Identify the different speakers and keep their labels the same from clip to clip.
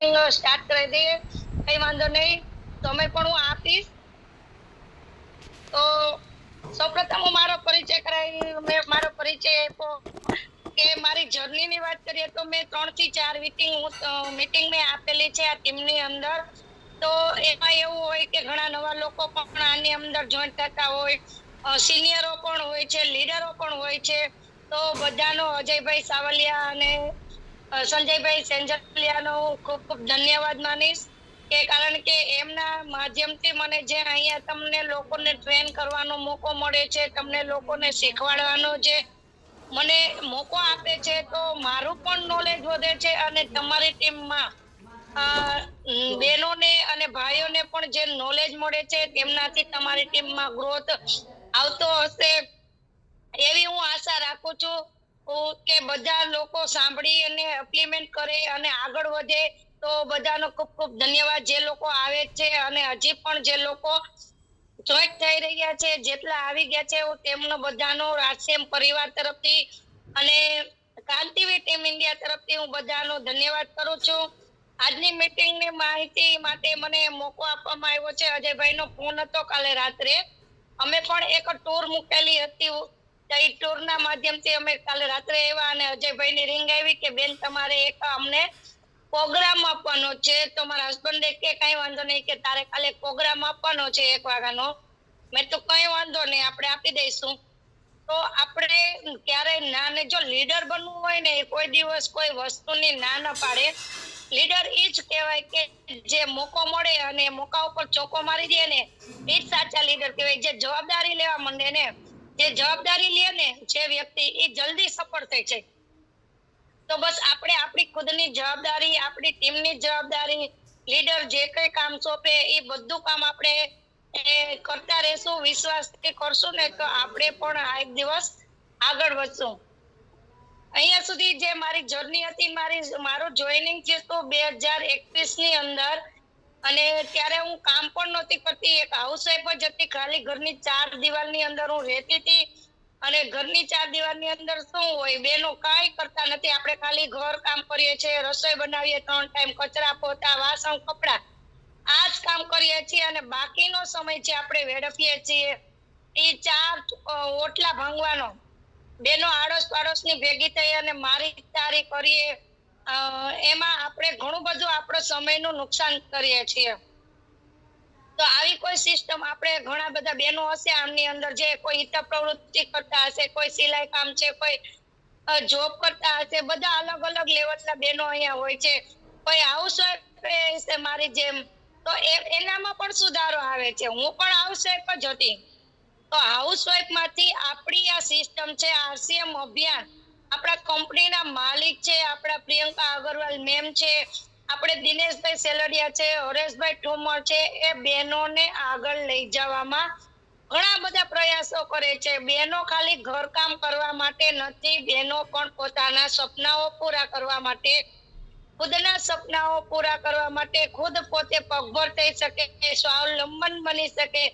Speaker 1: Start કરી દઈએ, કઈ વાંધો નહીં, સમય પણ હું આપીશ. તો સૌપ્રથમ હું મારો પરિચય કરાવી, મેં મારો પરિચય આપ્યો કે મારી જર્ની ની વાત કરીએ તો મેં 3 થી 4 મીટિંગ મેં આપેલી છે આ ટીમની અંદર. તો એમાં એવું હોય કે ઘણા નવા લોકો પણ આની અંદર જોઈન થતા હોય, સિનિયરો પણ હોય છે, લીડરો પણ હોય છે. તો બધાનો અજયભાઈ સાવલિયા અને સંજયભાઈ સેંજલિયાનો ખૂબ ખૂબ ધન્યવાદ માનીશ કે કારણ કે એમના માધ્યમથી મને જે અહીંયા તમને લોકોને ટ્રેન કરવાનો મોકો મળે છે, તમને લોકોને શીખવાડવાનો જે મને મોકો આપે છે, તો મારું પણ નોલેજ વધે છે અને તમારી ટીમમાં બહેનોને અને ભાઈઓને પણ જે નોલેજ મળે છે તેમનાથી તમારી ટીમમાં ગ્રોથ આવતો હશે એવી હું આશા રાખું છું કે બધા લોકો સાંભળી અને ઇમ્પ્લિમેન્ટ કરે અને આગળ વધે. તો બધાનો ખૂબ ખૂબ ધન્યવાદ જે લોકો આવે છે અને હજી પણ જે લોકો જોઈન્ટ થઈ રહ્યા છે, જેટલા આવી ગયા છે, હું તેમનો બધાનો રાશિયમ પરિવાર તરફથી અને ક્રાંતિવીર ટીમ ઇન્ડિયા તરફથી હું બધાનો ધન્યવાદ કરું છું. આજની મીટિંગની માહિતી માટે મને મોકો આપવામાં આવ્યો છે. અજયભાઈનો ફોન હતો કાલે રાત્રે, અમે પણ એક ટૂર મૂકેલી હતી, એ ટૂરના માધ્યમથી અમે કાલે રાત્રે આવ્યા અને અજયભાઈની રિંગ આવી કે બેન તમારે એક અમને પ્રોગ્રામ આપવાનો છે. તો મારા હસબન્ડે કે કઈ વાંધો નહીં કે તારે કાલે પ્રોગ્રામ આપવાનો છે 1 વાગ્યાનો. મેં તો કઈ વાંધો નહીં, આપણે આપી દઈશું. તો આપણે ક્યારેય ના ને જો લીડર બનવું હોય ને કોઈ દિવસ કોઈ વસ્તુની ના ન પાડે. લીડર ઈ જ કહેવાય કે જે મોકો મળે અને મોકા ઉપર ચોકો મારી દે ને એ જ સાચા લીડર કહેવાય. જે જવાબદારી લેવા માંડે ને, જે જવાબદારી લે ને જે વ્યક્તિ એ જલ્દી સફળ થાય છે. તો બસ આપણે આપણી ખુદની જવાબદારી, આપણી ટીમની જવાબદારી, લીડર જે કઈ કામ સોંપે એ બધું કામ આપણે કરતા રહેશું, વિશ્વાસથી કરશું ને તો આપણે પણ એક દિવસ આગળ વધશું. અહીંયા સુધી જે મારી જર્ની હતી, મારું જોઈનિંગ છે તો 2021 ની અંદર, અને ત્યારે હું કામ પણ નહોતી કરતી, એક હાઉસવાઈફ જ હતી. ખાલી ઘરની 4 દિવાલની અંદર હું રહેતી હતી અને ઘરની 4 દિવાલની અંદર શું હોય, બેનો કાંઈ કરતા નથી. આપણે ખાલી ઘર કામ કરીએ છીએ, રસોઈ બનાવીએ, 3 ટાઈમ, કચરા પોતા, વાસણ કપડા, આ જ કામ કરીએ છીએ અને બાકીનો સમય જે આપણે વેડફીએ છીએ એ 4 ઓટલા ભાંગવાનો. બેનો આડોશ પાડોશની ભેગી થઈ અને મારી તારી કરીએ, એમાં આપણે ઘણું બધું આપણો સમયનું નુકસાન કરીએ છીએ. તો આવી કોઈ સિસ્ટમ આપણે ઘણા બધા બહેનો હશે આમની અંદર જે કોઈ હિત પ્રવૃત્તિ કરતા હશે, કોઈ સિલાઈ કામ છે, કોઈ જોબ કરતા હશે, બધા અલગ અલગ લેવલના બહેનો અહીંયા હોય છે. કોઈ હાઉસવાઈફ છે મારી જેમ, તો એનામાં પણ સુધારો આવે છે. હું પણ હાઉસવાઈફ જ હતી. તો હાઉસવાઈફ માંથી આપણી આ સિસ્ટમ છે આરસીએમ અભિયાન, આપણા કંપનીના માલિક છે આપણા પ્રિયંકા અગ્રવાલ મેમ છે, આપણે દિનેશભાઈ સેલડિયા છે, હરેશભાઈ ઠોમર છે, એ બહેનોને આગળ લઈ જવામાં ઘણા બધા પ્રયાસો કરે છે. બહેનો ખાલી ઘરકામ કરવા માટે નથી, બહેનો પણ પોતાના સપનાઓ પૂરા કરવા માટે, ખુદના સપનાઓ પૂરા કરવા માટે, ખુદ પોતે પગભર થઈ શકે, સ્વાવલંબન બની શકે.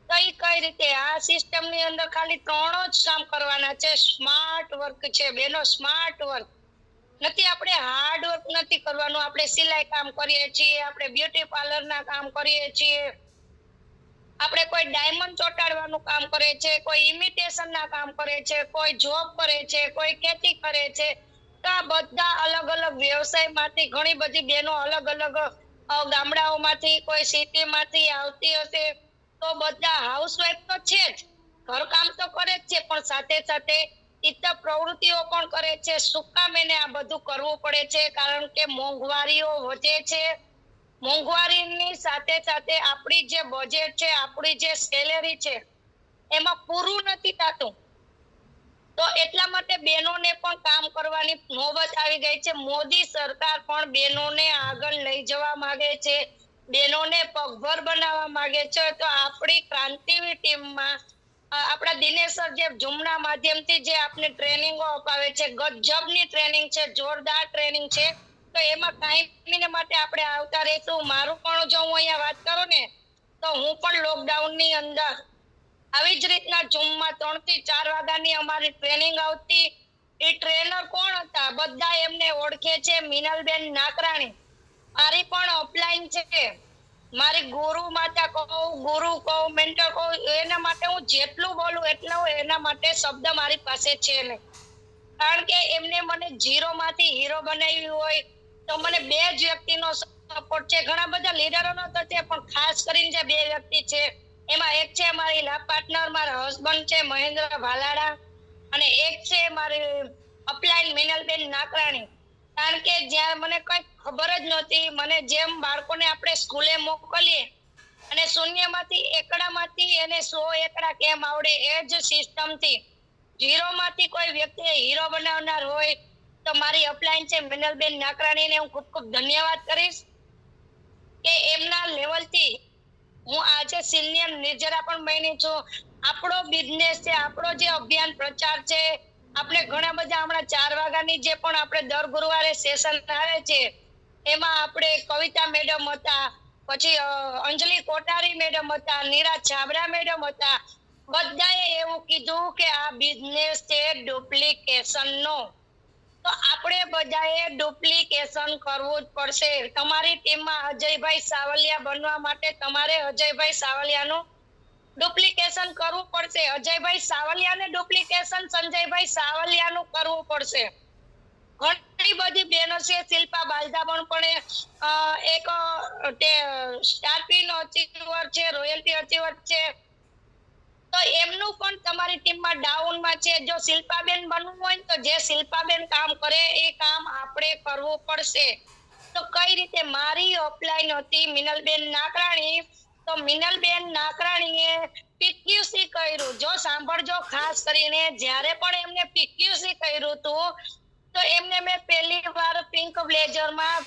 Speaker 1: કઈ રીતે આ સિસ્ટમની અંદર ખાલી 3 જ કામ કરવાના છે. સ્માર્ટ વર્ક છે બેનો, સ્માર્ટ વર્ક નથી. આપણે હાર્ડ વર્ક નથી કરવાનું. આપણે સિલાઈ કામ કરીએ છીએ, આપણે બ્યુટી પાર્લરના કામ કરીએ છીએ, આપણે કોઈ ડાયમંડ ચોટાડવાનું કામ કરે છે, કોઈ ઇમિટેશન ના કામ કરે છે, કોઈ જોબ કરે છે, કોઈ ખેતી કરે છે. તો આ બધા અલગ અલગ વ્યવસાયમાંથી ઘણી બધી બહેનો અલગ અલગ ગામડાઓમાંથી, કોઈ સિટીમાંથી આવતી હશે. તો બધા હાઉસવાઈફ તો છે જ, ઘરકામ તો કરે જ છે, પણ સાથે સાથે ઇતર પ્રવૃત્તિઓ પણ કરે છે. શું કામ એને આ બધું કરવું પડે છે? કારણ કે મોંઘવારીઓ વધે છે. મોંઘવારીની સાથે સાથે આપણી જે બજેટ છે, આપણી જે સેલેરી છે, એમાં પૂરું નથી થતું. તો એટલા માટે બહેનોને પણ કામ કરવાની નોબત આવી ગઈ છે. મોદી સરકાર પણ બહેનોને આગળ લઈ જવા માંગે છે, બહેનોને પગભર બનાવવા માંગે છે. તો આપણી ક્રાંતિવીર ટીમમાં આપણા દિનેશ સર જે ઝૂમના માધ્યમથી જે આપને ટ્રેનિંગો અપાવે છે, ગજબની ટ્રેનિંગ છે, જોરદાર ટ્રેનિંગ છે. તો એમાં કાયમીને માટે આપણે આવતા રહીશું. મારું પણ જો હું અહીંયા વાત કરું ને તો હું પણ લોકડાઉનની અંદર આવી જ રીતના ઝૂમમાં 3 થી 4 વાગ્યાની અમારી ટ્રેનિંગ આવતી. એ ટ્રેનર કોણ હતા? બધા એમને ઓળખે છે, મિનલબેન નાકરાણી. મારી પણ અપલાઈન છે. મારી ગુરુ માતા કહું મેન્ટર કહું, એના માટે હું જેટલું બોલું એટલું એના માટે શબ્દ મારી પાસે છે નહીં. કારણ કે એમને મને 0 માંથી હીરો બનાવી હોય તો મને 2 જ વ્યક્તિનો સપોર્ટ છે. ઘણા બધા લીડરોનો તો છે, પણ ખાસ કરીને જે 2 વ્યક્તિ છે એમાં એક છે મારી લાભ પાર્ટનર, મારા હસબન્ડ છે મહેન્દ્ર ભાલાડા, અને એક છે મારી અપલાઈન મિનલબેન નાકરાણી. કારણ કે જ્યાં મને કઈ ખબર જ નહોતી, મને જેમ બાળકોને આપણે સ્કૂલે મોકલીએ અને શૂન્યમાંથી એકડામાંથી એને 100 એકડા કેમ આવડે, એ જ સિસ્ટમથી 0 માંથી કોઈ વ્યક્તિ હીરો બનાવનાર હોય તો મારી અપલાઈન છે મિનલબેન નાકરાણીને હું ખૂબ ખૂબ ધન્યવાદ કરીશ કે એમના લેવલથી હું આજે સિનિયર નિર્જરા પણ બની છું. આપણો બિઝનેસ છે, આપણો જે અભિયાન પ્રચાર છે, આપણે ઘણા બધા હમણાં 4 વાગ્યાની જે પણ આપણે દર ગુરુવારે સેશન આવે છે એમાં આપણે કવિતા મેડમ હતા, પછી અંજલિ કોટારી મેડમ હતા, નીરા છાબરા મેડમ હતા. બધાએ એવું કીધું કે આ બિઝનેસ છે ડુપ્લિકેશન નો, તો આપણે બધાએ ડુપ્લિકેશન કરવું જ પડશે. તમારી ટીમમાં અજયભાઈ સાવલિયા બનવા માટે તમારે અજયભાઈ સાવલિયાનું ડુપ્લિકેશન કરવું પડશે. અજયભાઈ સાવલિયાને ડુપ્લિકેશન સંજયભાઈ સાવલિયાનું કરવું પડશે. ઘણી બધી બહેનો છે, શિલ્પા બાલદા પણ એક સ્ટાર ક્વીન અચીવર છે, રોયલ્ટી અચીવર છે, તો એમનું પણ તમારી ટીમમાં ડાઉનમાં છે. જો શિલ્પાબેન બનવું હોય તો જે શિલ્પાબેન કામ કરે એ કામ આપણે કરવું પડશે. તો કઈ રીતે મારી અપલાઈન હતી મિનલબેન નાકરાણી, તો મિનલબેન નાકરાણીએ પીક્યુસી કર્યું. જો સાંભળજો ખાસ કરીને, જ્યારે પણ એમને પીક્યુસી કર્યું હતું તો એમને મેં પહેલી વાર પિંક બ્લેઝરમાં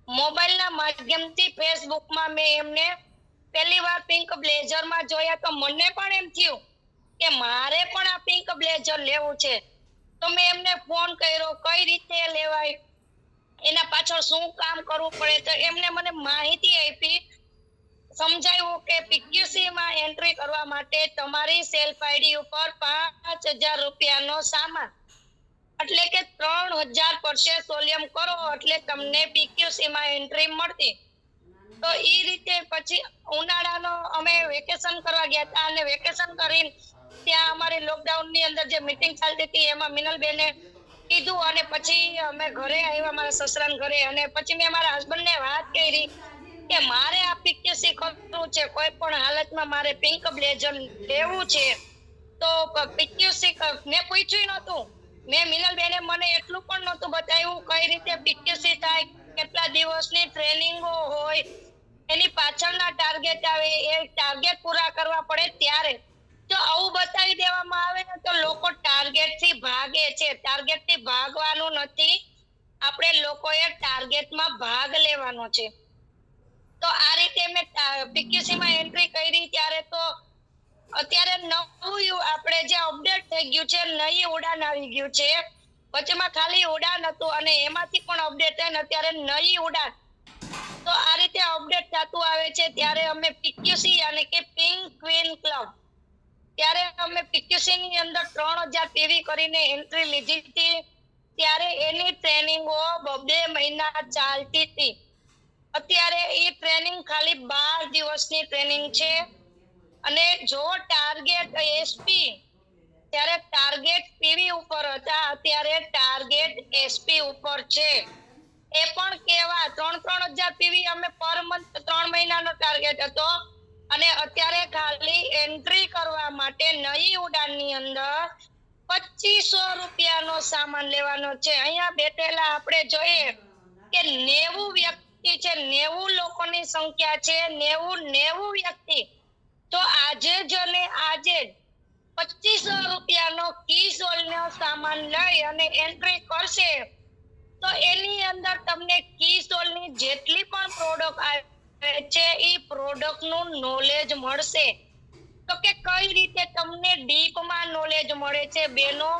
Speaker 1: મોબાઈલના માધ્યમથી ફેસબુકમાં મેં એમને પહેલી વાર પિંક બ્લેઝરમાં જોયા, તો મને પણ એમ થયું કે મારે પણ આ પિંક બ્લેઝર લેવું છે. તો મેં એમને ફોન કર્યો, કઈ રીતે લેવાય, એના પાછળ શું કામ કરવું પડે, તો એમને મને માહિતી આપી, સમજાવ્યું કે પીક્યુસી માં એન્ટ્રી કરવા માટે તમારી સેલ્ફ આઈડી ઉપર 5000 રૂપિયાનો સામાન, એટલે કે 3000 પરચેસ વોલ્યુમ કરો એટલે તમને પીક્યુસી માં એન્ટ્રી મળતી. તો એ રીતે પછી ઉનાળાનો અમે વેકેશન કરવા ગયા હતા, અને વેકેશન કરીને ત્યાં અમારી લોકડાઉન ની અંદર જે મીટિંગ ચાલતી હતી એમાં મિનલબેને કીધું, અને પછી અમે ઘરે આવ્યા મારા સસરાના ઘરે, અને પછી મેં મારા હસબન્ડ ને વાત કરી કે મારે આ પીક્યુસી કરવું છે, કોઈ પણ હાલતમાં મારે પિંક બ્લેઝર લેવું છે. તો પીક્યુસી મેં પૂછ્યું નહોતું, મેં મિનલબેને મને એટલું પણ નહોતું બતાવ્યું કઈ રીતે પીક્યુસી થાય, કેટલા દિવસની ટ્રેનિંગો હોય, એની પાછળના ટાર્ગેટ આવે, એ ટાર્ગેટ પૂરા કરવા પડે. ત્યારે જો આવું બતાવી દેવામાં આવે ને તો લોકો ટાર્ગેટ થી ભાગે છે. ટાર્ગેટ થી ભાગવાનું નથી, આપણે લોકોએ ટાર્ગેટમાં ભાગ લેવાનો છે. તો આ રીતે મેં પીક્યુસી માં એન્ટ્રી કરી. ત્યારે તો અત્યારે નવું આપણે જે અપડેટ થઈ ગયું છે, નવી ઉડાન આવી ગયું છે. વચમાં ખાલી ઉડાન હતું અને એમાંથી પણ અપડેટ થઈને અત્યારે નવી ઉડાન, તો આ રીતે અપડેટ થતું આવે છે. ત્યારે અમે પીક્યુસી અને કે પિંક ક્વીન ક્લબ, ત્યારે અમે પીક્યુસી ની અંદર 3000 પીવી કરીને એન્ટ્રી લીધી હતી. ત્યારે એની ટ્રેનિંગો 2 મહિના ચાલતી હતી. અત્યારે એ ટ્રેનિંગ ખાલી 12 દિવસની ટ્રેનિંગ છે. અને જો ટાર્ગેટ એસપી, ત્યારે ટાર્ગેટ પીવી ઉપર હતા, અત્યારે ટાર્ગેટ એસપી ઉપર છે. એ પણ કેવા 3-3000 પીવી અમે પર મંથ 3 મહિનાનો ટાર્ગેટ હતો, અને અત્યારે ખાલી એન્ટ્રી કરવા માટે નવી ઉડાનની અંદર 2500 રૂપિયાનો સામાન લેવાનો છે. અહીંયા બેઠેલા આપણે જોઈએ કે 90 વ્યક્તિ છે, 90 લોકોની સંખ્યા છે, 90 વ્યક્તિ. તો આજે જ અને આજે 2500 રૂપિયાનો કીસોલનો સામાન લઈ અને એન્ટ્રી કરશે તો એની અંદર તમને કીસોલની જેટલી પણ પ્રોડક્ટ આવે છે એ પ્રોડક્ટનું નોલેજ મળશે. તો કે કઈ રીતે તમને ડીપમાં નોલેજ મળે છે બેનો,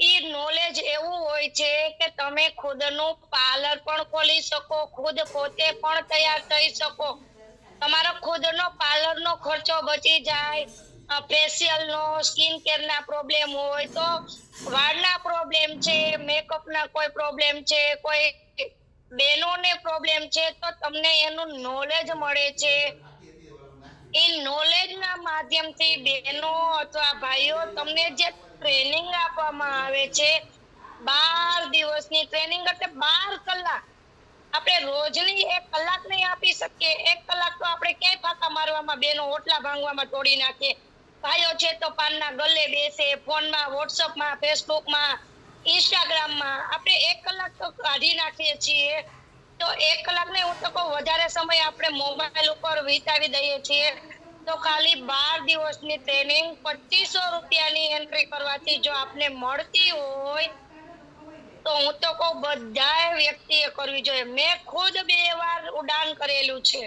Speaker 1: ઈ નોલેજ એવું હોય છે કે તમે ખુદનું પાર્લર પણ ખોલી શકો, ખુદ પોતે પણ તૈયાર થઈ શકો, તમારો ખુદનો પાર્લરનો ખર્ચો બચી જાય. ફેશિયલ નો, સ્કિન કેર ના પ્રોબ્લેમ હોય તો, વાળના પ્રોબ્લેમ છે, મેકઅપ ના કોઈ પ્રોબ્લેમ છે, કોઈ બહેનોને પ્રોબ્લેમ છે તો તમને એનું નોલેજ મળે છે. એ નોલેજના માધ્યમથી બહેનો અથવા ભાઈઓ તમને જે ટ્રેનિંગ આપવામાં આવે છે, 12 દિવસની ટ્રેનિંગ એટલે 12 કલાક. આપણે રોજની 1 કલાક નહીં આપી શકીએ. 1 કલાક તો આપણે ક્યાંય ફાંકા મારવામાં, બેનો ઓટલા ભાંગવામાં તોડી નાખીએ. ભાઈઓ છે તો પાનના ગલ્લે બેસે, ફોનમાં, વોટ્સઅપમાં, ફેસબુકમાં, ઇન્સ્ટાગ્રામમાં આપણે 1 કલાક તો કાઢી નાખીએ છીએ. તો 1 કલાક ને હું તો કહું વધારે સમય આપણે મોબાઈલ ઉપર વિતાવી દઈએ છીએ. તો ખાલી 12 દિવસની ટ્રેનિંગ 2500 રૂપિયાની એન્ટ્રી કરવાથી જો આપને મળતી હોય તો હું તો કહું બધાય વ્યક્તિએ કરવી જોઈએ. મેં ખુદ 2 વાર ઉડાન કરેલું છે.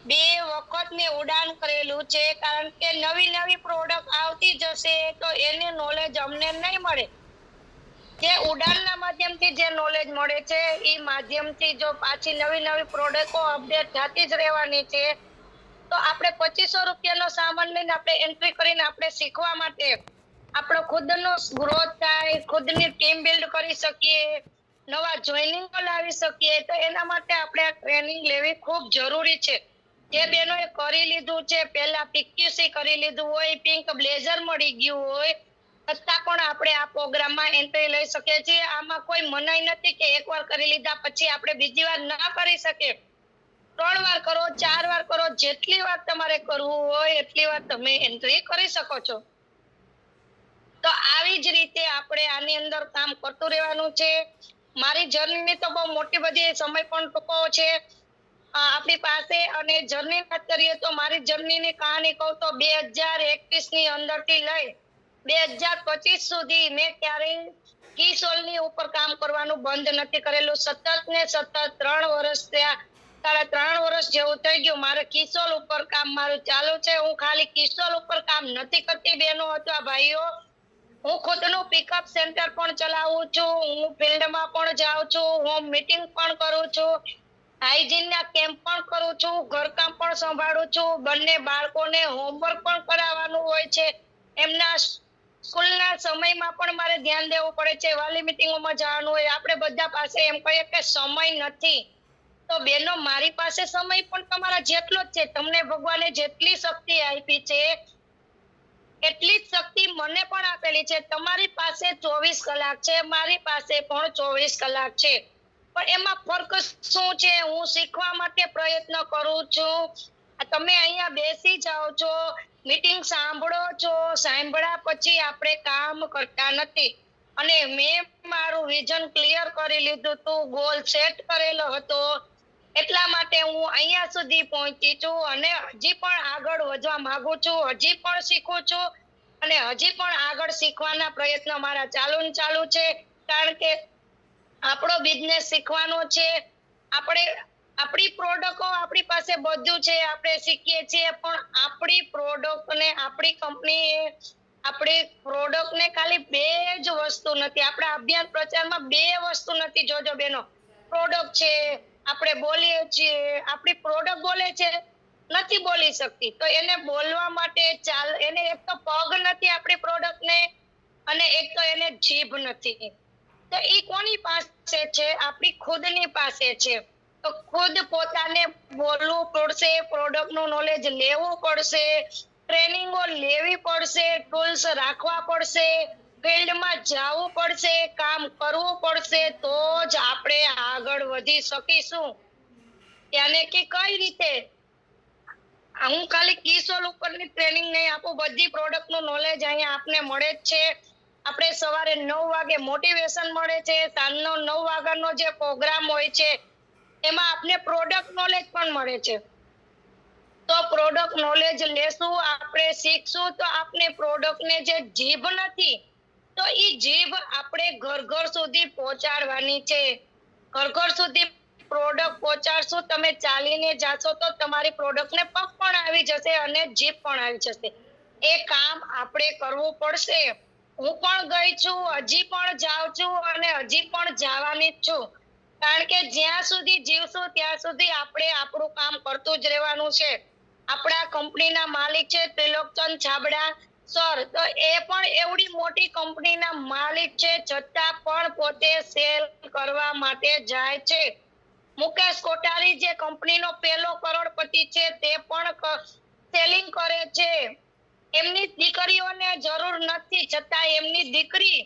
Speaker 1: 2 વખત મેં ઉડાન કરેલું છે, કારણ કે નવી પ્રોડક્ટ આવતી જશે તો એની નોલેજ અમને નહીં મળે. જે ઉડાનના માધ્યમથી જે નોલેજ મળે છે એ માધ્યમથી જો પાછી નવી પ્રોડક્ટો અપડેટ થતી જ રહેવાની છે. તો આપણે 2500 રૂપિયાનો સામાન લઈને આપણે એન્ટ્રી કરીને આપણે શીખવા માટે આપણો ખુદનો ગ્રોથ થાય, ખુદની ટીમ બિલ્ડ કરી શકીએ, નવા જોઈનિંગ લાવી શકીએ. તો એના માટે આપણે આ ટ્રેનિંગ લેવી ખૂબ જરૂરી છે. જે બહેનોએ કરી લીધું છે, પહેલા પીક્યુસી કરી લીધું હોય, પિંક બ્લેઝર મળી ગયું હોય, છતાં પણ આપણે આ પ્રોગ્રામમાં એન્ટ્રી લઈ શકીએ છીએ. આમાં કોઈ મનાઈ નથી કે 1 વાર કરી લીધા પછી આપણે બીજી વાર ના કરી શકીએ. 3 વાર કરો, 4 વાર કરો, જેટલી વાર તમારે કરવું હોય એટલી વાર તમે એન્ટ્રી કરી શકો છો. તો આવી જ રીતે આપણે આની અંદર કામ કરતું રહેવાનું છે. મારી જર્નીની તો બહુ મોટી બધી સમય પણ ટૂંકો છે આપણી પાસે. અને જર્ની વાત કરીએ તો મારી જર્નીની કહાની કહું તો 2021 ની અંદરથી લઈ 2025 સુધી મેં ક્યારેય કી સોલની ઉપર કામ કરવાનું બંધ નથી કરેલું. સતત ને સતત 3 વર્ષ થયા, 3.5 વર્ષ જેવું થઈ ગયું મારે કિશોલ ઉપર કામ મારું ચાલુ છે. હું ખાલી કિશોલ ઉપર કામ નથી કરતી બહેનો અથવા ભાઈઓ, હું ખુદનું પિકઅપ સેન્ટર પણ ચલાવું છું, હું ફિલ્ડમાં પણ જાઉં છું, હોમ મીટિંગ પણ કરું છું, હાઇજીનના કેમ્પ પણ કરું છું, ઘરકામ પણ સંભાળું છું. બંને બાળકોને હોમવર્ક પણ કરાવવાનું હોય છે. એમના સ્કૂલના સમયમાં પણ મારે ધ્યાન દેવું પડે છે. વાલી મીટિંગોમાં જવાનું હોય. આપણે બધા પાસે એમ કહીએ કે સમય નથી, તો બેનો મારી પાસે સમય પણ તમારા જેટલો જ છે. તમને ભગવાને જેટલી શક્તિ આપી છે એટલી જ શક્તિ મને પણ આપેલી છે. તમારી પાસે 24 કલાક છે, મારી પાસે પણ 24 કલાક છે. પણ એમાં ફરક શું છે? હું શીખવા માટે પ્રયત્ન કરું છું. તમે અહીંયા બેસી જાઓ છો, મીટિંગ સાંભળો છો, સાંભળ્યા પછી આપણે કામ કરતા નથી. અને મેં મારું વિઝન ક્લિયર કરી લીધું હતું, ગોલ સેટ કરેલો હતો. એટલા માટે હું અહીંયા સુધી પહોંચી છું અને હજી પણ આગળ વધવા માંગુ છું, હજી પણ શીખું છું અને હજી પણ આગળ શીખવાના પ્રયત્નો મારા ચાલુ છે. કારણ કે આપણો બિઝનેસ શીખવાનો છે. આપણે આપણી પ્રોડક્ટો આપણી પાસે બધું છે, આપણે શીખીએ છીએ, પણ આપણી પ્રોડક્ટને આપણી કંપની આપણી પ્રોડક્ટને ખાલી 2 જ વસ્તુ નથી. આપણા અભિયાન પ્રચારમાં 2 વસ્તુ નથી. જોજો બેનો, પ્રોડક્ટ છે, આપણે બોલીએ છીએ, આપણી પ્રોડક્ટ બોલે છે, નથી બોલી શકતી. તો એને બોલવા માટે એને એક તો પગ નથી આપણી પ્રોડક્ટને, અને એક તો એને જીભ નથી. તો એ કોની પાસે છે? આપણી ખુદની પાસે છે. તો ખુદ પોતાને બોલવું પડશે, પ્રોડક્ટનું નોલેજ લેવું પડશે, ટ્રેનિંગો લેવી પડશે, ટૂલ્સ રાખવા પડશે, ફિલ્ડમાં જવું પડશે, કામ કરવું પડશે, તો જ આપણે આગળ વધી શકીશું. ત્યારે કે કઈ રીતે? હું ખાલી કિશોલ ઉપરની ટ્રેનિંગ નહીં આપું, બધી પ્રોડક્ટનું નોલેજ અહીંયા આપને મળે જ છે. આપણે સવારે 9 વાગે મોટિવેશન મળે છે, સાંજનો 9 વાગ્યાનો જે પ્રોગ્રામ હોય છે એમાં આપને પ્રોડક્ટ નોલેજ પણ મળે છે. તો પ્રોડક્ટ નોલેજ લેશું, આપણે શીખશું, તો આપણે પ્રોડક્ટને જે જીભ નથી, તો એ જીભ આપણે ઘર સુધી પહોંચાડવાની છે. ઘર સુધી પ્રોડક્ટ પહોંચાડશું, તમે ચાલીને જાશો તો તમારી પ્રોડક્ટને પગ પણ આવી જશે અને જીભ પણ આવી જશે. એ કામ આપણે કરવું પડશે. હું પણ ગઈ છું, હજી પણ જાઉં છું અને હજી પણ જવાની જ છું. કારણ કે જ્યાં સુધી જીવશું ત્યાં સુધી આપણે આપણું કામ કરતું જ રહેવાનું છે. આપણા કંપનીના માલિક છે ત્રિલોકચંદ છાબડા, સર તો એ પણ એવડી મોટી કંપનીના માલિક છે, છતાં પણ પોતે સેલ કરવા માટે જાય છે. મુકેશ કોઠારી જે કંપનીનો પહેલો કરોડપતિ છે, તે પણ સેલિંગ કરે છે. એમની દીકરીઓને જરૂર નથી, છતાં એમની દીકરી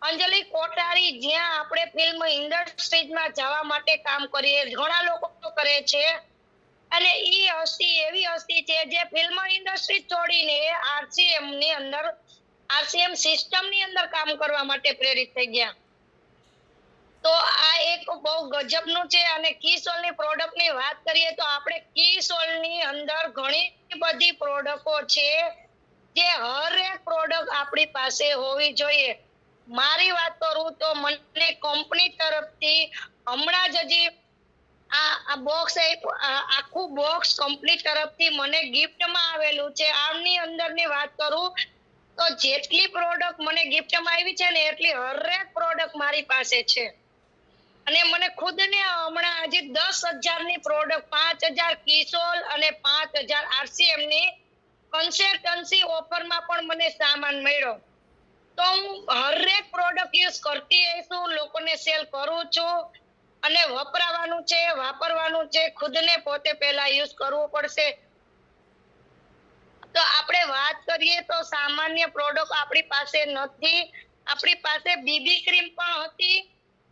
Speaker 1: અંજલિ કોઠારી જ્યાં આપણે ફિલ્મ ઇન્ડસ્ટ્રીઝમાં જવા માટે કામ કરીએ, ઘણા લોકો કરે છે, અને ઈ હસ્તી એવી હસ્તી છે જે ફિલ્મ ઇન્ડસ્ટ્રી છોડીને આરસીએમ ની અંદર આરસીએમ સિસ્ટમ ની અંદર કામ કરવા માટે પ્રેરિત થઈ ગયા. તો આ એક બહુ ગજબનું છે. અને કીસોલ ની પ્રોડક્ટ ની વાત કરીએ તો આપણે કીસોલ ની અંદર ઘણી બધી પ્રોડક્ટો છે, જે હરેક પ્રોડક્ટ આપણી પાસે હોવી જોઈએ. મારી વાત કરું તો મને કંપની તરફથી હમણાં જ હજી આ બોક્સ આખું બોક્સ કંપની તરફથી મને ગિફ્ટમાં આવેલું છે. આમની અંદરની વાત કરું તો જેટલી પ્રોડક્ટ મને ગિફ્ટમાં આવી છે ને, એટલી હરેક પ્રોડક્ટ મારી પાસે છે. અને મને ખુદને હમણાં હજી 10,000 ની પ્રોડક્ટ, 5,000 કીસોલ અને 5,000 આરસીએમ ની કન્સલ્ટન્સી ઓફરમાં પણ મને સામાન મળ્યો. તો હું હરેક પ્રોડક્ટ યુઝ કરતી છું, લોકોને સેલ કરું છું, અને વપરાવાનું છે, વાપરવાનું છે, ખુદને પોતે પહેલા યુઝ કરવું પડશે. તો આપણે વાત કરીએ તો સામાન્ય પ્રોડક્ટ આપણી પાસે નથી. આપણી પાસે બીબી ક્રીમ પણ હતી,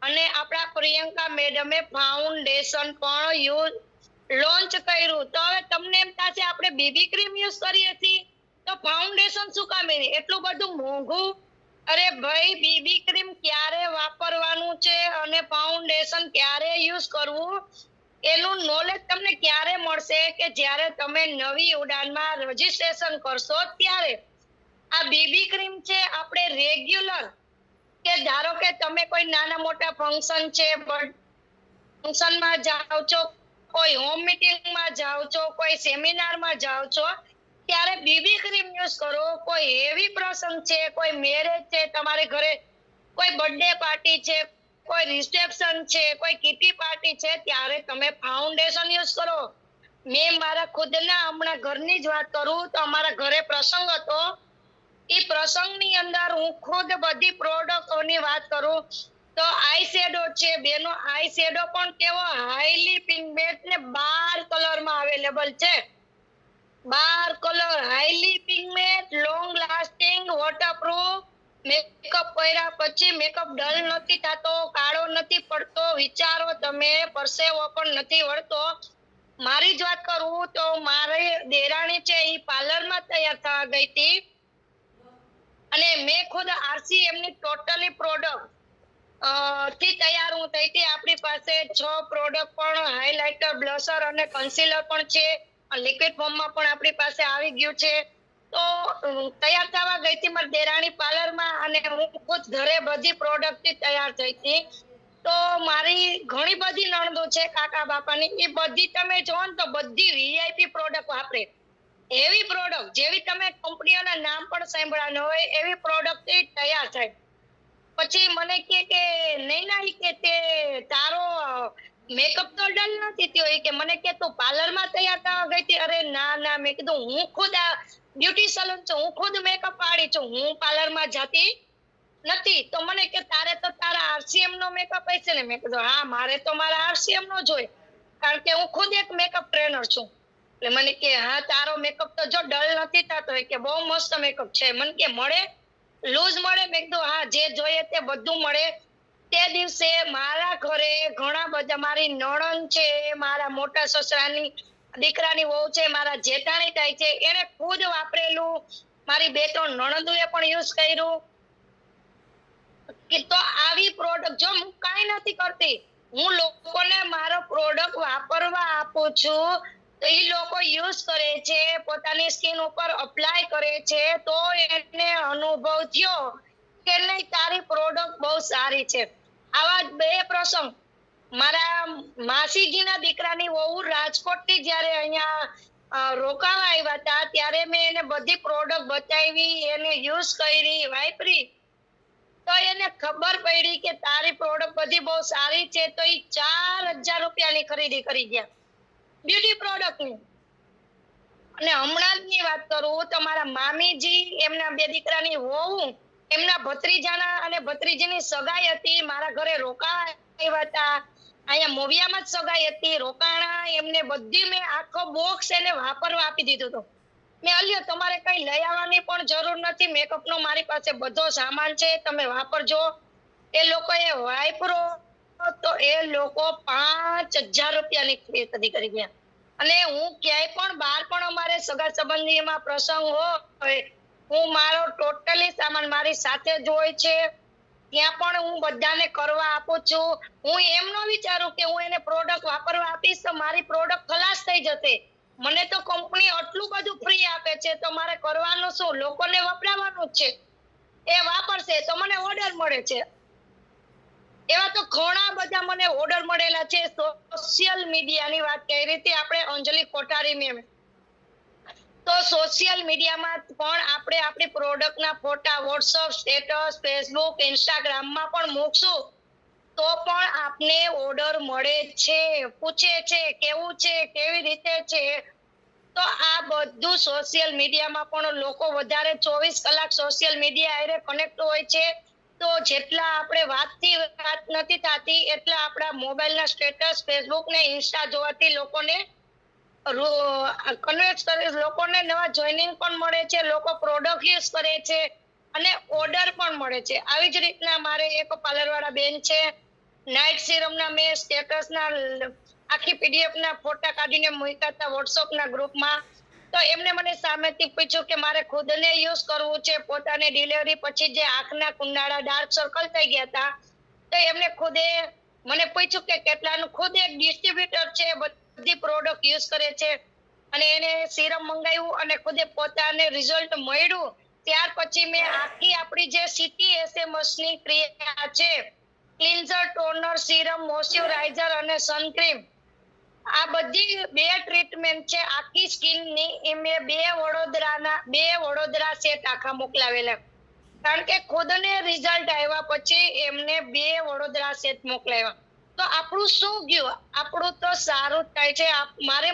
Speaker 1: અને આપણા પ્રિયંકા મેડમે ફાઉન્ડેશન પણ લોન્ચ કર્યું. તો હવે તમને એમ થશે આપણે બીબી ક્રીમ યુઝ કરીએ છીએ તો ફાઉન્ડેશન શું કામ એટલું બધું મોંઘું? અરે ભાઈ, બીબી ક્રીમ ક્યારે વાપરવાનું છે અને ફાઉન્ડેશન ક્યારે યુઝ કરવું, એનું નોલેજ તમને ક્યારે મળશે કે જ્યારે તમે નવી ઉડાનમાં રજીસ્ટ્રેશન કરશો ત્યારે. આ બીબી ક્રીમ છે આપણે રેગ્યુલર, કે ધારો કે તમે કોઈ નાના મોટા ફંક્શન છે, ફંક્શનમાં જાઓ છો, કોઈ હોમ મીટિંગમાં જાઓ છો, કોઈ સેમિનારમાં જાઓ છો, ત્યારે બીબી ક્રીમ યુઝ કરો. કોઈ હેવી પ્રસંગ છે, કોઈ મેરેજ છે, તમારે ઘરે કોઈ બર્થડે પાર્ટી છે, કોઈ રિસેપ્શન છે, કોઈ કિટી પાર્ટી છે, ત્યારે તમે ફાઉન્ડેશન યુઝ કરો. મેં મારા ખુદના હમણાં ઘરની જ વાત કરું તો અમારા ઘરે પ્રસંગ હતો. એ પ્રસંગની અંદર હું ખુદ બધી પ્રોડક્ટોની વાત કરું તો આઈ શેડો છે બેનો, આઈ શેડો પણ કેવો હાઈલી પિગમેન્ટ ને 12 કલરમાં અવેલેબલ છે. 12 colour, highly pigment, long lasting, waterproof. Makeup કર્યા પછી મેકઅપ ડલ નથી થતો, કાળો નથી પડતો. વિચારો તમે, પરસેવો પણ નથી વળતો. મારી જ વાત કરું તો મારી દેરાણી છે, એ પાર્લરમાં તૈયાર થવા ગઈ હતી, અને મેં ખુદ આરસીએમ ની ટોટલી પ્રોડક્ટ થી તૈયાર હું થઈ હતી. આપણી પાસે 6 પ્રોડક્ટ પણ, હાઇલાઇટર, બ્લશર અને કન્સીલર પણ છે. લિક્વિડ ફોર્મમાં પણ આપણી પાસે આવી ગયું છે. તો તૈયાર થવા ગઈ હતી મારી દેરાણી પાર્લરમાં, અને હું ખુદ ઘરે બધી પ્રોડક્ટ થી તૈયાર થઈ હતી. તો મારી ઘણી બધી નણદો છે કાકા બાપાની, એ બધી તમે જો ને તો બધી વીઆઈપી પ્રોડક્ટ વાપરે. એવી પ્રોડક્ટ જેવી તમે કંપનીઓના નામ પણ સાંભળ્યા હોય એવી પ્રોડક્ટ થી તૈયાર થાય. પછી મને કે નૈના કે તે તારો મેકઅપ તો ડલ નથી થયો, કે મને કે તું પાર્લરમાં તૈયાર થવા ગઈ હતી. અરે ના, મેં કીધું હું ખુદ આ બ્યુટી સલૂન છું, હું ખુદ મેકઅપ વાળી છું, હું પાર્લરમાં જતી નથી. તો મને કે તારે તો તારા આરસીએમ નો મેકઅપ હશે ને? મેં કીધું હા, મારે તો મારા આરસીએમ નો જ હોય, કારણ કે હું ખુદ એક મેકઅપ ટ્રેનર છું. એટલે મને કે હા, તારો મેકઅપ તો જો ડલ નથી થતો, કે બહુ મસ્ત મેકઅપ છે. મને કે મળે, લૂઝ મળે? મેં કીધું હા, જે જોઈએ તે બધું મળે. તે દિવસે મારા ઘરે ઘણા બધા, મારી નણંદ છે, મારા મોટા સસરાની દીકરાની વહુ છે, મારા જેઠાણી થાય છે, એને ખુદ વાપરેલું. મારી 2-3 નણંદોએ પણ યુઝ કર્યું. કે તો આવી પ્રોડક્ટ જો હું કાંઈ નથી કરતી, હું લોકોને મારો પ્રોડક્ટ વાપરવા આપું છું, તો એ લોકો યુઝ કરે છે, પોતાની સ્કિન ઉપર અપ્લાય કરે છે, તો એને અનુભવ થયો કે નહીં, તારી પ્રોડક્ટ બહુ સારી છે. આવા 2 પ્રસંગ, મારા માસીજીના દીકરાની વહુ રાજકોટ થી જયારે અહીંયા રોકાવા આવ્યા હતા, ત્યારે મેં એને બધી પ્રોડક્ટ બતાવી, એને યુઝ કરી, વાપરી, તો એને ખબર પડી કે તારી પ્રોડક્ટ બધી બહુ સારી છે. તો એ 4,000 રૂપિયાની ખરીદી કરી ગયા બ્યુટી પ્રોડક્ટની. અને હમણાં જ ની વાત કરું, તમારા મામીજી એમના 2 દીકરાની વહુ એમના ભત્રીજાના અને ભત્રીજીની સગાઈ હતી, મારા ઘરે રોકાવા આવ્યા હતા, અહીંયા મોવિયામાં જ સગાઈ હતી, રોકાણા, એમને બધી મેં આખો બોક્સ એને વાપરવા આપી દીધો હતો. મેં અલ્યો તમારે કઈ લઈ આવવાની પણ જરૂર નથી, મેકઅપ નો મારી પાસે બધો સામાન છે, તમે વાપરજો. એ લોકોએ વાપરો તો એ લોકો 5000 રૂપિયાની ખરીદી કરી ગયા. અને હું ક્યાંય પણ બહાર પણ અમારે સગા સંબંધીમાં પ્રસંગ હોય, હું મારો ટોટલી સામાન મારી સાથે જ હોય છે, ત્યાં પણ હું બધાને કરવા આપું છું. હું એમ ન વિચારું કે હું એને પ્રોડક્ટ વાપરવા આપીશ તો મારી પ્રોડક્ટ ખલાસ થઈ જશે. મને તો કંપની આટલું બધું ફ્રી આપે છે તો મારે કરવાનું શું, લોકોને વપરાવાનું જ છે, એ વાપરશે તો મને ઓર્ડર મળે છે. એવા તો ઘણા બધા મને ઓર્ડર મળેલા છે. સોશિયલ મીડિયાની વાત કરી હતી આપણે અંજલિ કોઠારી મેમ, તો સોશિયલ મીડિયામાં પણ આપણે આપણી પ્રોડક્ટના ફોટા વોટ્સઅપ સ્ટેટસ ફેસબુક ઇન્સ્ટાગ્રામમાં પણ મૂકશું તો પણ આપને ઓર્ડર મળે છે, પૂછે છે કેવું છે, કેવી રીતે છે. તો આ બધું સોશિયલ મીડિયામાં પણ લોકો વધારે 24 કલાક સોશિયલ મીડિયા હારે કનેક્ટ હોય છે. તો જેટલા આપણે વાતથી વાત નથી થતી એટલા આપણા મોબાઈલના સ્ટેટસ ફેસબુક ને ઇન્સ્ટા જોવાથી લોકોને કન્વેક્ટ કરે, લોકોને નવા જોઈનિંગ પણ મળે છે, લોકો પ્રોડક્ટ યુઝ કરે છે અને ઓર્ડર પણ મળે છે. આવી જ રીતના મારે એક પાર્લર વાળા બેન છે, નાઇટ સિરમના મેં સ્ટેટસના આખી પીડીએફ ના ફોટા કાઢીને મૂક્યા હતા વોટ્સઅપના ગ્રુપમાં. તો એમને મને સામેથી પૂછ્યું કે મારે ખુદને યુઝ કરવું છે, પોતાની ડિલિવરી પછી જે આંખના કુંડાળા ડાર્ક સર્કલ થઈ ગયા હતા, તો એમને ખુદે મને પૂછ્યું કે કેટલાનું, ખુદ એક ડિસ્ટ્રીબ્યુટર છે, બધી પ્રોડક્ટ યુઝ કરે છે અને એને સિરમ મંગાવ્યું અને ખુદે પોતાને રિઝલ્ટ મળ્યું. ત્યાર પછી મેં આખી આપણી જે સિટી એસએમએસ ની ક્રિયા છે, ક્લિન્ઝર ટોનર સિરમ મોઇશ્ચરાઇઝર અને સનક્રીમ, આ બધી 2 ટ્રીટમેન્ટ છે આખી સ્કિન ની, એ મેં 2 વડોદરા સેટ આખા મોકલાવેલા, કારણ કે ખુદને રિઝલ્ટ આવ્યા પછી એમને 2 વડોદરા સેટ મોકલાવ્યા. તો આપણું શું ગયું, આપણું તો સારું થાય છે.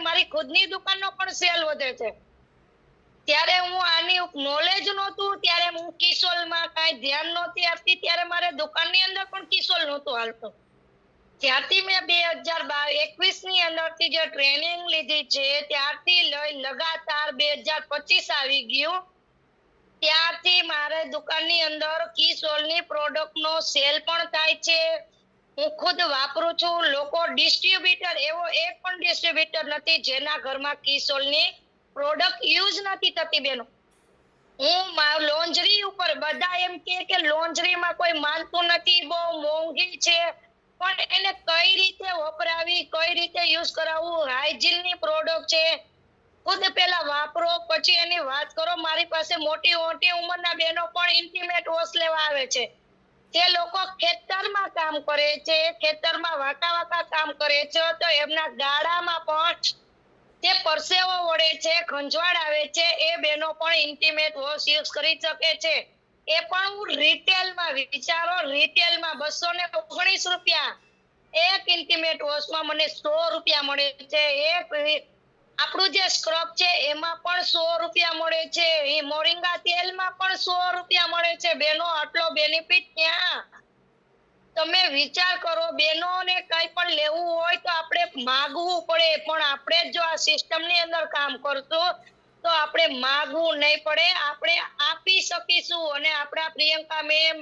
Speaker 1: મારી ખુદની દુકાનનો પણ સેલ વધે છે. ત્યારે હું આની નોલેજ નહોતું, ત્યારે હું કિશોલમાં કાંઈ ધ્યાન નહોતી આપતી, ત્યારે મારે દુકાનની અંદર પણ કિશોલ નહોતું હાલતું. જ્યારથી મેં 2021 ની અંદરથી જે ટ્રેનિંગ લીધી છે ત્યારથી લઈ લગાતાર 2025 આવી ગયું, ત્યારથી મારે દુકાનની અંદર કિશોલની પ્રોડક્ટનો સેલ પણ થાય છે. હું ખુદ વાપરું છું. લોકો ડિસ્ટ્રીબ્યુટર, એવો એક પણ ડિસ્ટ્રીબ્યુટર નથી જેના ઘરમાં કિશોલની પ્રોડક્ટ યુઝ નથી થતી બેનો. હું લોન્જરી ઉપર બધા એમ કે લોન્જરીમાં કોઈ માનતું નથી, બહુ મોંઘી છે, પણ એને કઈ રીતે વપરાવી, કઈ રીતે યુઝ કરાવવું, હાઇજીન ની પ્રોડક્ટ છે, ખુદ પેલા વાપરો પછી એની વાત કરો. મારી પાસે મોટી ઉંમરના બહેનો પણ ઇન્ટિમેટ વોશ લેવા આવે છે. જે લોકો ખેતરમાં કામ કરે છે, ખેતરમાં વાકા કામ કરે છે, તો એમના ગાળામાં પણ જે પરસેવો વળે છે, ખંજવાળ આવે છે, એ બહેનો પણ ઇન્ટિમેટ વોશ યુઝ કરી શકે છે. એ પણ હું રિટેલમાં, વિચારો રિટેલમાં 219 રૂપિયા એક ઇન્ટિમેટ વોશમાં મને 100 રૂપિયા મળે છે. એક આપણું જે સ્ક્રબ છે એમાં પણ 100 રૂપિયા મળે છે, એ મોરિંગા તેલમાં પણ 100 રૂપિયા મળે છે. બેનો આટલો બેનિફિટ ક્યાં? તમે વિચાર કરો, બેનોને કઈ પણ લેવું હોય તો આપણે માગવું પડે, પણ આપણે જો આ સિસ્ટમની અંદર કામ કરશું તો આપણે માગવું નહીં પડે, આપણે આપી શકીશું. અને આપણા પ્રિયંકા મેમ,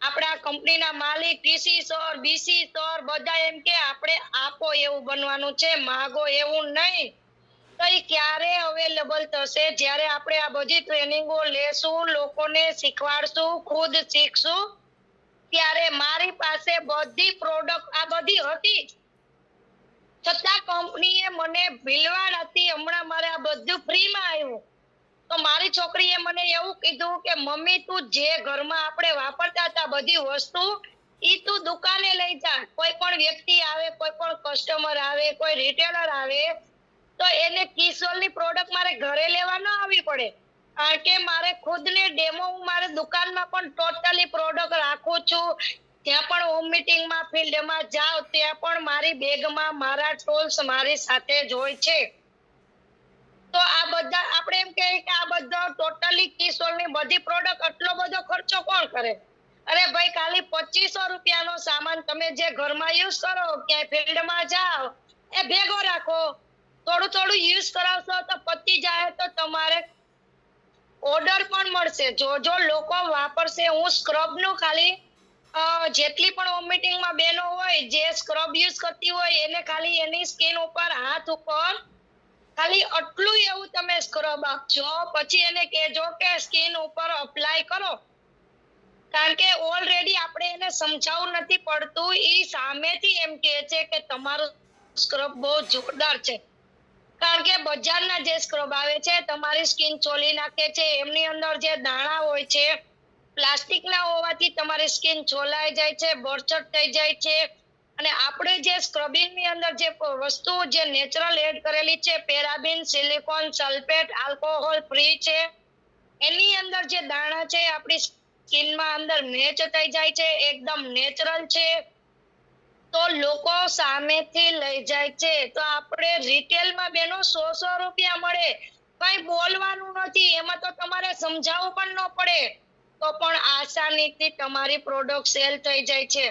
Speaker 1: આપણા કંપનીના માલિક ટીસી સર, બીસી સર બધા એમ કે આપણે આપો એવું બનવાનું છે, માગો એવું નહીં. તો એ ક્યારે અવેલેબલ થશે? જ્યારે આપણે આ બધી ટ્રેનિંગો લેશું, લોકોને શીખવાડશું, ખુદ શીખશું, ત્યારે મારી પાસે બધી પ્રોડક્ટ આ બધી હતી છતાં કંપનીએ મને ભીલવાડ હતી, હમણાં મારે આ બધું ફ્રીમાં આવ્યું. તો મારી છોકરીએ મને એવું કીધું કે મમ્મી તું જે ઘરમાં આપણે વાપરતા હતા બધી વસ્તુ, ઈ તું દુકાને લઈ જા. કોઈ પણ વ્યક્તિ આવે, કોઈ પણ કસ્ટમર આવે, કોઈ રિટેલર આવે તો એને કિશોલની પ્રોડક્ટ મારે ઘરે લેવા ન આવી પડે, કારણ કે મારે ખુદને ડેમો, હું મારી દુકાનમાં પણ ટોટલી પ્રોડક્ટ રાખું છું. ત્યાં પણ હોમ મીટિંગમાં, ફિલ્ડમાં જાવ ત્યાં પણ મારી બેગમાં મારા ટૂલ્સ મારી સાથે જ હોય છે. તો તો આ બધા આપણે એમ કહીએ કે આ બધા ટોટલી કિશોરની બધી પ્રોડક્ટ આટલો બધો ખર્ચો કોણ કરે? અરે ભાઈ, ખાલી 2500 રૂપિયાનો સામાન તમે જે ઘરમાં યુઝ કરો, ક્યાંય ફિલ્ડમાં જાઓ, એ ભેગો રાખો. થોડું થોડું યુઝ કરાવશો તો પતી જાય તો તમારે ઓર્ડર પણ મળશે. જો લોકો વાપરશે. હું સ્ક્રબ નું ખાલી જેટલી પણ વોમિટિંગમાં બેનો હોય જે સ્ક્રબ યુઝ કરતી હોય એને ખાલી એની સ્કિન ઉપર, હાથ ઉપર ખાલી આટલું એવું તમે સ્ક્રબ આપજો, પછી એને કહેજો કે સ્કિન ઉપર અપ્લાય કરો. કારણ કે ઓલરેડી આપણે એને સમજાવવું નથી પડતું, ઈ સામેથી એમ કહે છે કે તમારું સ્ક્રબ બહુ જોરદાર છે. કારણ કે બજારના જે સ્ક્રબ આવે છે તમારી સ્કિન ચોલી નાખે છે, એમની અંદર જે દાણા હોય છે પ્લાસ્ટિકના હોવાથી તમારી સ્કિન ચોલાઈ જાય છે, બરછટ થઈ જાય છે. અને આપણે જે સ્ક્રબિંગ ની અંદર જે વસ્તુ જે નેચરલ એડ કરેલી છે, પેરાબિન, સિલિકોન, સલ્ફેટ, આલ્કોહોલ ફ્રી છે, એની અંદર જે દાણા છે આપણી સ્કિનમાં અંદર મેચ થઈ જાય છે, એકદમ નેચરલ છે. તો લોકો સામેથી લઈ જાય છે. તો આપણે રિટેલમાં બેનો 100 રૂપિયા મળે, કઈ બોલવાનું નથી, એમાં તો તમારે સમજાવવું પણ ન પડે, તો પણ આસાનીથી તમારી પ્રોડક્ટ સેલ થઈ જાય છે.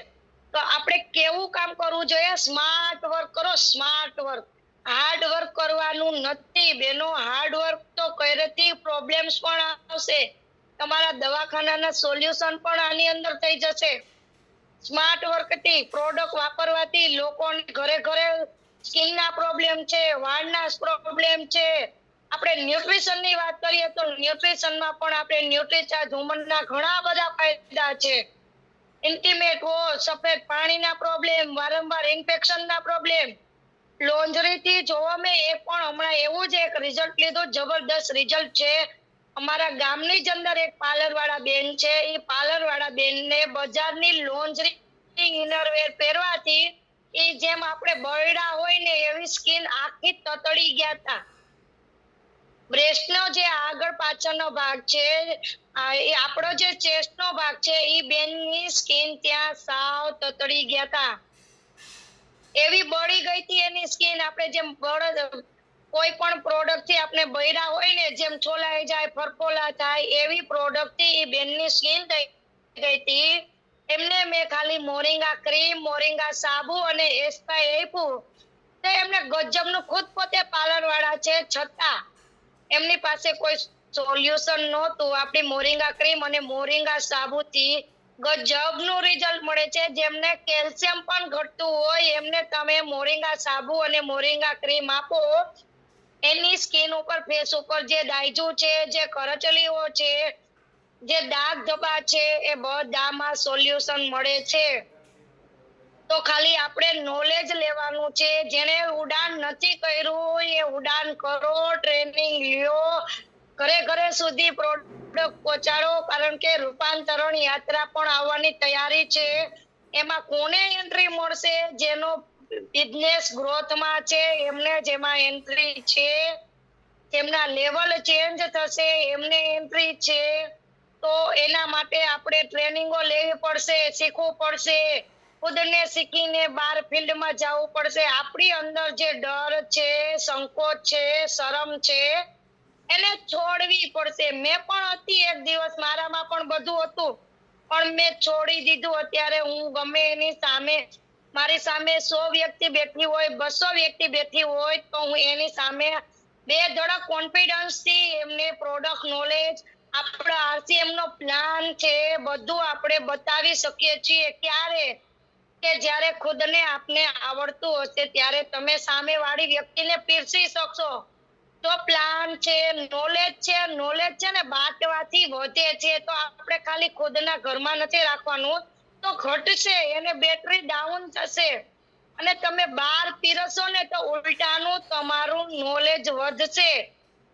Speaker 1: તો આપણે કેવું કામ કરવું જોઈએ? સ્માર્ટ વર્ક કરો, સ્માર્ટ વર્ક. હાર્ડ વર્ક કરવાનું નથી બેનો. હાર્ડ વર્ક તો કરેથી પ્રોબ્લેમ્સ પણ આવશે, તમારા દવાખાનાના સોલ્યુશન પણ આની અંદર થઈ જશે. સ્માર્ટ વર્કથી, પ્રોડક્ટ વાપરવાથી લોકોને ઘરે ઘરે સ્કિનના પ્રોબ્લેમ છે, વાળના પ્રોબ્લેમ છે. આપણે ન્યુટ્રિશનની વાત કરીએ તો ન્યુટ્રિશનમાં પણ આપણે ન્યુટ્રીચાર્જ વુમનના ઘણા બધા ફાયદા છે. ઇન્ટિમેટ વોશ, સફેદ પાણીના પ્રોબ્લેમ, વારંવાર ઇન્ફેક્શનના પ્રોબ્લેમ, લોન્જરીથી જોવો. મેં એ પણ હમણાં એવું જ એક રિઝલ્ટ લીધું, જબરદસ્ત રિઝલ્ટ છે. અમારા ગામની જ અંદર એક પાર્લર વાળા બેન છે, એ પાર્લર વાળા બેનને બજારની લોન્જરી ઇનરવેર પહેરવાથી એ જેમ આપણે બરડા હોય ને એવી સ્કિન આખી તતડી ગયા હતા. બ્રેસ્ટનો જે આગળ પાછળનો ભાગ છે, એ આપણો જે ચેસ્ટનો ભાગ છે, એ બેનની સ્કિન ત્યાં સાવ તતડી ગયા હતા. એવી બળી ગઈ હતી એની સ્કિન. આપણે જેમ કોઈ પણ પ્રોડક્ટ થી આપણે બૈરા હોય ને જેમ છોલાઈ જાય, ફરફોલા થાય, એવી પ્રોડક્ટ થી એ બેનની સ્કિન થઈ ગઈ હતી. એમને મેં ખાલી મોરિંગા ક્રીમ, મોરિંગા સાબુ અને એસ્પાઈ આપ્યું. તો એમને ગજબનું, ખુદ પોતે પાર્લર વાળા છે છતાં એમની પાસે કોઈ સોલ્યુશન નહોતું. આપણી મોરિંગા ક્રીમ અને મોરિંગા સાબુથી ગજબનું રિઝલ્ટ મળે છે. જેમને કેલ્શિયમ પણ ઘટતું હોય એમને તમે મોરિંગા સાબુ અને મોરિંગા ક્રીમ આપો, એની સ્કિન ઉપર, ફેસ ઉપર જે દાયજુ છે, જે કરચલીઓ છે, જે દાગ ધબ્બા છે, એ બધામાં સોલ્યુશન મળે છે. તો ખાલી આપણે નોલેજ લેવાનું છે. જેને ઉડાન નથી કર્યું એ ઉડાન કરો, ટ્રેનિંગ લ્યો, ઘરે ઘરે સુધી પ્રોડક્ટ પહોંચાડો. કારણ કે રૂપાંતરણ યાત્રા પણ આવવાની તૈયારી છે. એમાં કોને એન્ટ્રી મળશે? જેનો બિઝનેસ ગ્રોથમાં છે એમને જેમાં એન્ટ્રી છે, જેમના લેવલ ચેન્જ થશે એમને એન્ટ્રી છે. તો એના માટે આપણે ટ્રેનિંગો લેવી પડશે, શીખવું પડશે, ખુદને શીખીને બહાર ફિલ્ડમાં જવું પડશે. આપણી અંદર જે ડર છે, સંકોચ છે, શરમ છે, એને છોડવી પડશે. મેં પણ હતી એક દિવસ, મારામાં પણ બધું હતું, પણ મેં છોડી દીધું. અત્યારે હું ગમે એની સામે, મારી સામે 100 વ્યક્તિ બેઠી હોય, 200 વ્યક્તિ બેઠી હોય, તો હું એની સામે બે ધડક કોન્ફિડન્સ થી એમને પ્રોડક્ટ નોલેજ, આપણા આરસીએમ નો પ્લાન છે, બધું આપણે બતાવી શકીએ છીએ. ક્યારે? કે જ્યારે ખુદને આપને આવડતું હશે ત્યારે તમે સામે વાળી વ્યક્તિને પીરસી શકશો. તો પ્લાન છે, નોલેજ છે, નોલેજ છે ને બાટવાથી વધે છે. તો આપણે ખાલી ખુદના ઘરમાં નથી રાખવાનું, તો ઘટશે, એને બેટરી ડાઉન થશે. અને તમે બહાર પીરસો ને તો ઉલટાનું તમારું નોલેજ વધશે.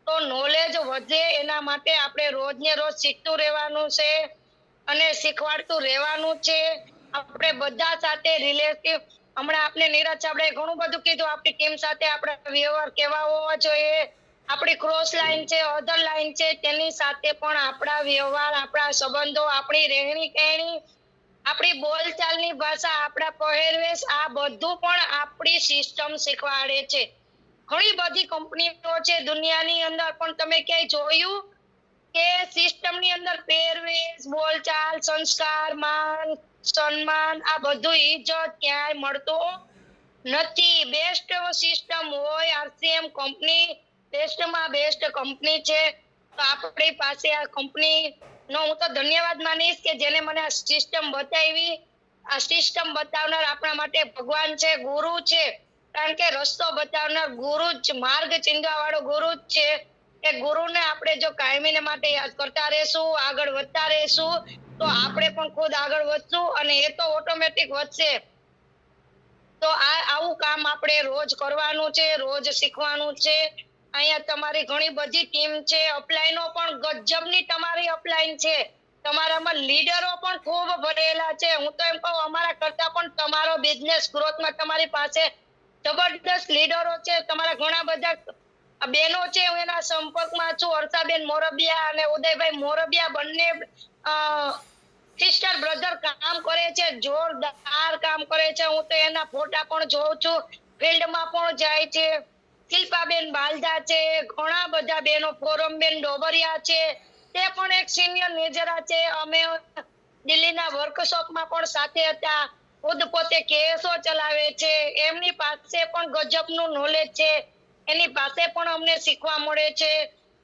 Speaker 1: તો નોલેજ વધે એના માટે આપણે રોજ ને રોજ શીખતું રહેવાનું છે અને શીખવાડતું રહેવાનું છે. આપણે બધા સાથે રિલેટિવ, હમણાં આપણે નીરજ ચાવડાએ ઘણું બધું કીધું, આપણી ટીમ સાથે આપણા વ્યવહાર કેવા હોવા જોઈએ, આપણી ક્રોસ લાઈન છે, અધર લાઈન છે, તેની સાથે પણ આપણા વ્યવહાર, આપણા સંબંધો, આપણી રહેણી કહેણી, આપણી બોલચાલની ભાષા, આપણા પહેરવેશ, આ બધું પણ આપણી સિસ્ટમ શીખવાડે છે. ઘણી બધી કંપનીઓ છે દુનિયાની અંદર, પણ તમે ક્યાંય જોયું કે સિસ્ટમ ની અંદર પહેરવેશ, બોલચાલ, સંસ્કાર, માન સન્માન, આ બધું ઇજ્જત ક્યાંય મળતું નથી. બેસ્ટ સિસ્ટમ હોય આરસીએમ કંપની, બેસ્ટમાં બેસ્ટ કંપની છે. તો આપણી પાસે આ કંપની નો હું તો ધન્યવાદ માનીશ કે જેને મને આ સિસ્ટમ બતાવી. આ સિસ્ટમ બતાવનાર આપણા માટે ભગવાન છે, ગુરુ છે. કારણ કે રસ્તો બતાવનાર ગુરુ જ, માર્ગ ચીંધવા વાળો ગુરુ જ છે. એ ગુરુને આપણે જો કાયમીને માટે યાદ કરતા રહેશું, આગળ વધતા રહેશું, તો આપણે પણ ખુદ આગળ વધશું અને એ તો ઓટોમેટિક વધશે. તો આવું કામ આપણે રોજ કરવાનું છે, રોજ શીખવાનું છે. અહીંયા તમારી ઘણી બધી ટીમ છે, અપલાઈનો પણ ગજબની તમારી અપલાઈન છે. તમારામાં લીડરો પણ ખૂબ ભરેલા છે. હું તો એમ કહું અમારા કરતા પણ તમારો બિઝનેસ ગ્રોથમાં તમારી પાસે જબરદસ્ત લીડરો છે. તમારા ઘણા બધા બહેનો છે, હું એના સંપર્કમાં છું. હર્ષાબેન મોરબિયા અને ઉદયભાઈ મોરબિયા બંને સિસ્ટર બ્રધર કામ કરે છે, જોરદાર કામ કરે છે. હું તો એના ફોટા પણ જોઉં છું, ફિલ્ડમાં પણ જાય છે. શિલ્પાબેન બાલદા છે, ઘણા બધા બહેનો, ફોરમબેન ડોબરિયા છે, તે પણ એક સિનિયર મેનેજરા છે. અમે દિલ્હીના વર્કશોપમાં પણ સાથે હતા. ખુદ પોતે કેસો ચલાવે છે. એમની પાસે પણ ગજબનું નોલેજ છે. એની પાસે પણ અમને શીખવા મળે છે.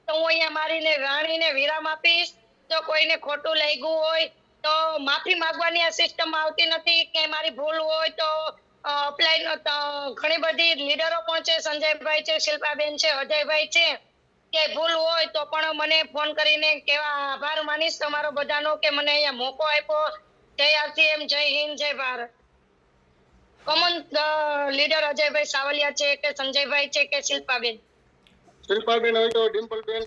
Speaker 1: તો હું અહીંયા મારીને રાણીને વિરામ આપીશ. જો કોઈને ખોટું લાગ્યું હોય તો માફી માંગવાની આ સિસ્ટમ આવતી નથી. કે મારી ભૂલ હોય તો અપ્લાય ઘણી બધી લીડરો પણ છે, સંજયભાઈ છે, શિલ્પાબેન છે, અજયભાઈ છે. કે ભૂલ હોય તો પણ મને ફોન કરીને કેવા આભાર માનીશ તમારો બધાનો કે મને અહીંયા મોકો આપ્યો. જય આરસીએમ, જય હિન્દ, જય ભારત. કોમન લીડર અજયભાઈ સાવલિયા છે કે સંજયભાઈ છે કે શિલ્પાબેન?
Speaker 2: શિલ્પાબેન હોય તો ડિમ્પલબેન,